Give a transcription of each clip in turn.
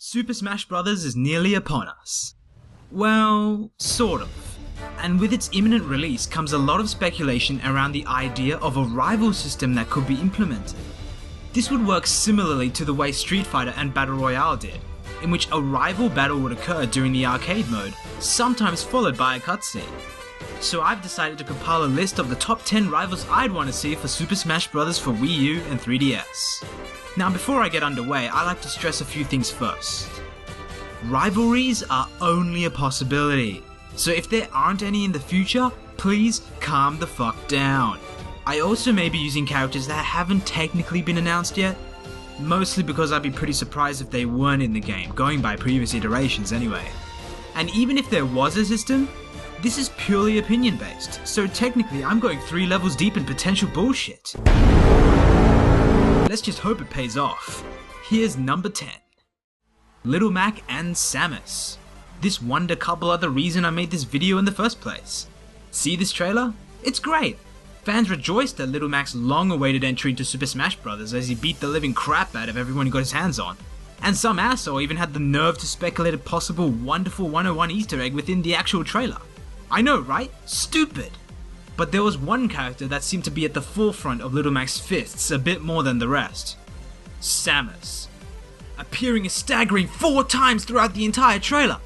Super Smash Bros. Is nearly upon us. Well, sort of. And with its imminent release comes a lot of speculation around the idea of a rival system that could be implemented. This would work similarly to the way Street Fighter and Battle Royale did, in which a rival battle would occur during the arcade mode, sometimes followed by a cutscene. So I've decided to compile a list of the top 10 rivals I'd want to see for Super Smash Bros. For Wii U and 3DS. Now before I get underway, I like to stress a few things first. Rivalries are only a possibility, so if there aren't any in the future, please calm the fuck down. I also may be using characters that haven't technically been announced yet, mostly because I'd be pretty surprised if they weren't in the game, going by previous iterations anyway. And even if there was a system, this is purely opinion based, so technically I'm going 3 levels deep in potential bullshit. Let's just hope it pays off. Here's number 10. Little Mac and Samus. This wonder couple are the reason I made this video in the first place. See this trailer? It's great. Fans rejoiced at Little Mac's long-awaited entry into Super Smash Bros. As he beat the living crap out of everyone he got his hands on. And some asshole even had the nerve to speculate a possible Wonderful 101 Easter egg within the actual trailer. I know, right? Stupid! But there was one character that seemed to be at the forefront of Little Mac's fists a bit more than the rest. Samus. Appearing a staggering 4 times throughout the entire trailer,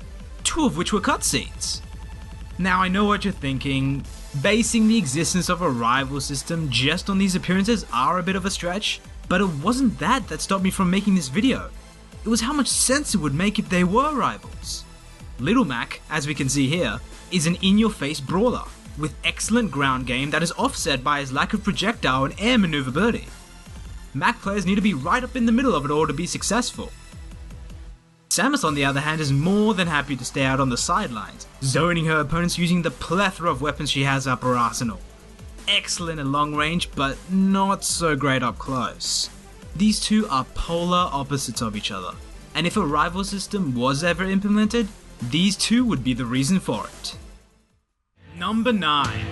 2 of which were cutscenes. Now I know what you're thinking, basing the existence of a rival system just on these appearances are a bit of a stretch, but it wasn't that stopped me from making this video. It was how much sense it would make if they were rivals. Little Mac, as we can see here, is an in-your-face brawler, with excellent ground game that is offset by his lack of projectile and air maneuverability. Mac players need to be right up in the middle of it all to be successful. Samus on the other hand is more than happy to stay out on the sidelines, zoning her opponents using the plethora of weapons she has up her arsenal. Excellent at long range, but not so great up close. These two are polar opposites of each other, and if a rival system was ever implemented, these two would be the reason for it. Number 9.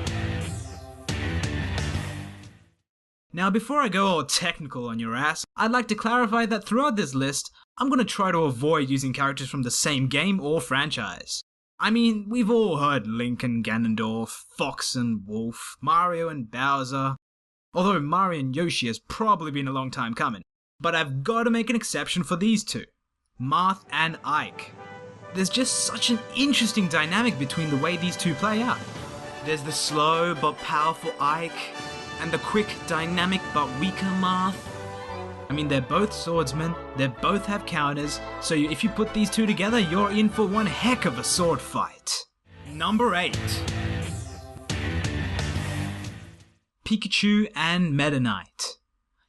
Now before I go all technical on your ass, I'd like to clarify that throughout this list, I'm going to try to avoid using characters from the same game or franchise. I mean, we've all heard Link and Ganondorf, Fox and Wolf, Mario and Bowser, although Mario and Yoshi has probably been a long time coming, but I've got to make an exception for these two, Marth and Ike. There's just such an interesting dynamic between the way these two play out. There's the slow but powerful Ike, and the quick, dynamic but weaker Marth. I mean, they're both swordsmen, they both have counters, so if you put these two together, you're in for one heck of a sword fight. Number 8. Pikachu and Meta Knight.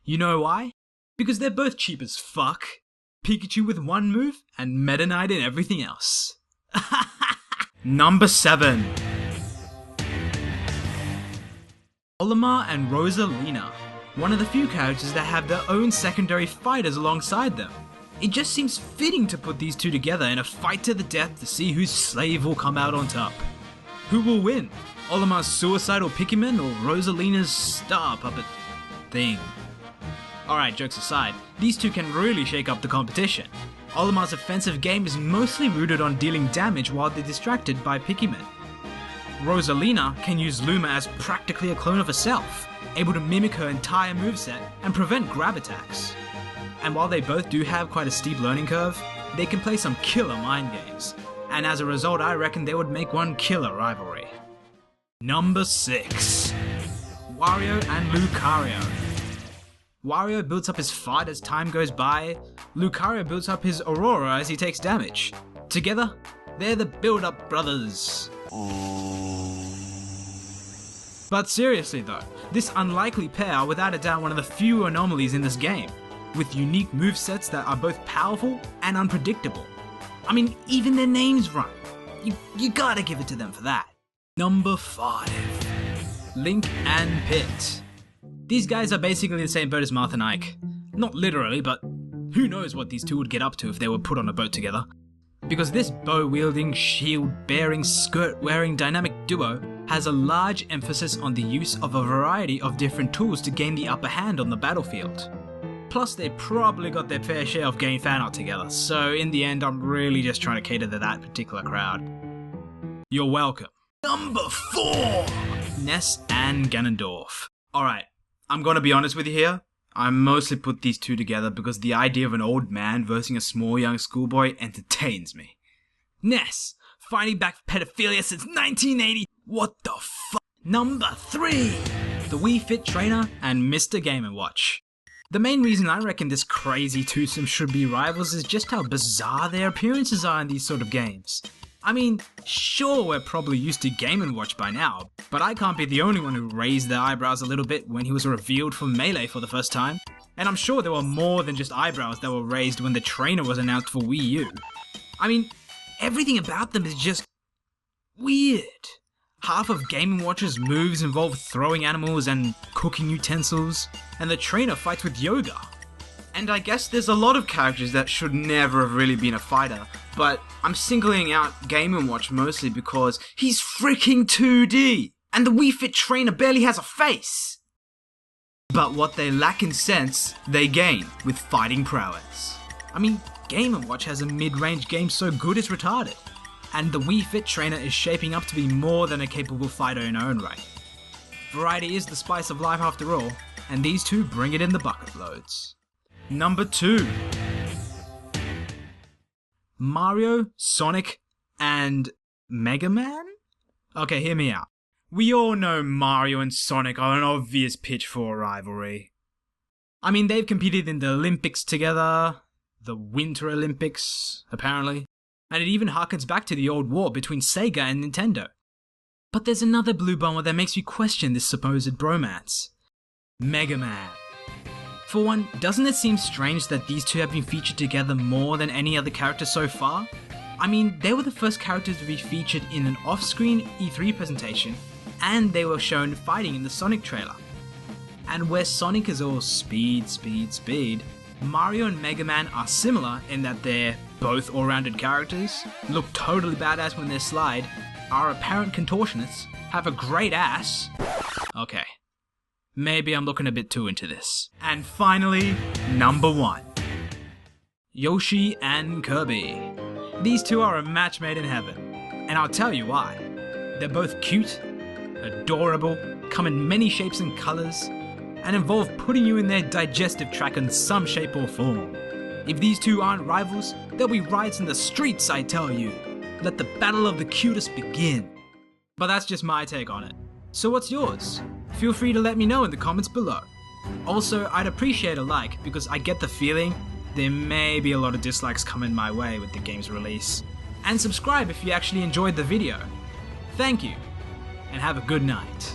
You know why? Because they're both cheap as fuck. Pikachu with one move, and Meta Knight in everything else. Number 7. Luma and Rosalina. One of the few characters that have their own secondary fighters alongside them. It just seems fitting to put these two together in a fight to the death to see whose slave will come out on top. Who will win? Oluma's suicidal Pikmin or Rosalina's star puppet thing? Alright, jokes aside, these two can really shake up the competition. Oluma's offensive game is mostly rooted on dealing damage while they're distracted by Pikmin. Rosalina can use Luma as practically a clone of herself, able to mimic her entire moveset and prevent grab attacks. And while they both do have quite a steep learning curve, they can play some killer mind games, and as a result I reckon they would make one killer rivalry. Number 6. Wario and Lucario. Wario builds up his fight as time goes by, Lucario builds up his aurora as he takes damage. Together, they're the build-up brothers. But seriously though, this unlikely pair are without a doubt one of the few anomalies in this game, with unique movesets that are both powerful and unpredictable. I mean, even their names rhyme. You gotta give it to them for that. Number 5. Link and Pit. These guys are basically the same boat as Marth and Ike. Not literally, but who knows what these two would get up to if they were put on a boat together. Because this bow-wielding, shield-bearing, skirt-wearing dynamic duo has a large emphasis on the use of a variety of different tools to gain the upper hand on the battlefield. Plus, they probably got their fair share of game fan art together, so in the end, I'm really just trying to cater to that particular crowd. You're welcome. Number 4! Ness and Ganondorf. Alright, I'm gonna be honest with you here. I mostly put these two together because the idea of an old man versing a small young schoolboy entertains me. Ness, fighting back pedophilia since 1980. What the fuck? Number 3! The Wii Fit Trainer and Mr. Game & Watch. The main reason I reckon this crazy twosome should be rivals is just how bizarre their appearances are in these sort of games. I mean, sure, we're probably used to Game & Watch by now, but I can't be the only one who raised their eyebrows a little bit when he was revealed from Melee for the first time. And I'm sure there were more than just eyebrows that were raised when the trainer was announced for Wii U. I mean, everything about them is just weird. Half of Game & Watch's moves involve throwing animals and cooking utensils, and the trainer fights with yoga. And I guess there's a lot of characters that should never have really been a fighter, but I'm singling out Game & Watch mostly because he's freaking 2D, and the Wii Fit Trainer barely has a face. But what they lack in sense, they gain with fighting prowess. I mean, Game & Watch has a mid-range game so good it's retarded. And the Wii Fit Trainer is shaping up to be more than a capable fighter in her own right. Variety is the spice of life after all, and these two bring it in the bucket loads. Number 2. Mario, Sonic, and Mega Man? Okay, hear me out. We all know Mario and Sonic are an obvious pitch for a rivalry. I mean, they've competed in the Olympics together, the Winter Olympics, apparently. And it even harkens back to the old war between Sega and Nintendo. But there's another blue bomber that makes you question this supposed bromance. Mega Man. For one, doesn't it seem strange that these two have been featured together more than any other character so far? I mean, they were the first characters to be featured in an off-screen E3 presentation, and they were shown fighting in the Sonic trailer. And where Sonic is all speed, speed, speed, Mario and Mega Man are similar in that they're both all-rounded characters, look totally badass when they slide, are apparent contortionists, have a great ass. Okay, maybe I'm looking a bit too into this. And finally, number 1. Yoshi and Kirby. These two are a match made in heaven, and I'll tell you why. They're both cute, adorable, come in many shapes and colours, and involve putting you in their digestive tract in some shape or form. If these two aren't rivals, there'll be riots in the streets, I tell you. Let the battle of the cutest begin. But that's just my take on it. So what's yours? Feel free to let me know in the comments below. Also, I'd appreciate a like because I get the feeling there may be a lot of dislikes coming my way with the game's release. And subscribe if you actually enjoyed the video. Thank you, and have a good night.